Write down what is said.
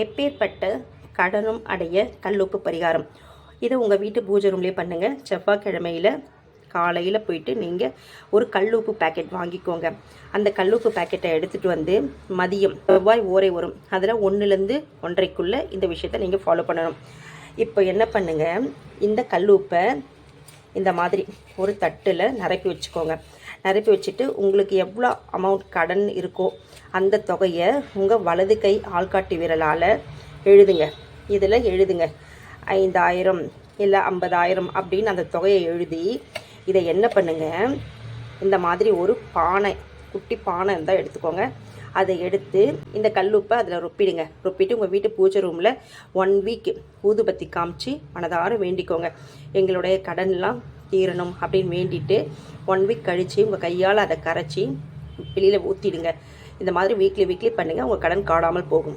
எப்பேற்பட்ட கடனும் அடைய கல்லுப்பு பரிகாரம். இதை உங்கள் வீட்டு பூஜை ரூம்லேயே பண்ணுங்கள். செவ்வாய்க்கிழமையில் காலையில் போயிட்டு நீங்கள் ஒரு கல்லுப்பு பேக்கெட் வாங்கிக்கோங்க. அந்த கல்லுப்பு பேக்கெட்டை எடுத்துகிட்டு வந்து மதியம் செவ்வாய் ஓரை வரும், அதில் 1லேருந்து 1:30க்குள்ளே இந்த விஷயத்தை நீங்கள் ஃபாலோ பண்ணணும். இப்போ என்ன பண்ணுங்கள், இந்த கல்லுப்பை இந்த மாதிரி ஒரு தட்டில் நிரப்பி வச்சுக்கோங்க. நிரப்பி வச்சுட்டு உங்களுக்கு எவ்வளோ அமௌண்ட் கடன் இருக்கோ அந்த தொகையை உங்கள் வலது கை ஆள்காட்டி விரலால் எழுதுங்க. இதில் எழுதுங்க 5000 இல்லை 50,000 அப்படின்னு அந்த தொகையை எழுதி இதை என்ன பண்ணுங்கள், இந்த மாதிரி ஒரு பானை, குட்டி பானை இருந்தால் எடுத்துக்கோங்க. அதை எடுத்து இந்த கல்லுப்பை அதில் ரொப்பிடுங்க. ரொப்பிட்டு உங்கள் வீட்டு பூஜை ரூமில் 1 வீக் ஊதுபத்தி காமிச்சு மனதார வேண்டிக்கோங்க. எங்களுடைய கடன்லாம் தீரணும் அப்படின்னு வேண்டிட்டு 1 வீக் கழித்து உங்கள் கையால் அதை கரைச்சி வெளியில் ஊற்றிடுங்க. இந்த மாதிரி வீக்லி பண்ணுங்கள், உங்கள் கடன் காணாமல் போகும்.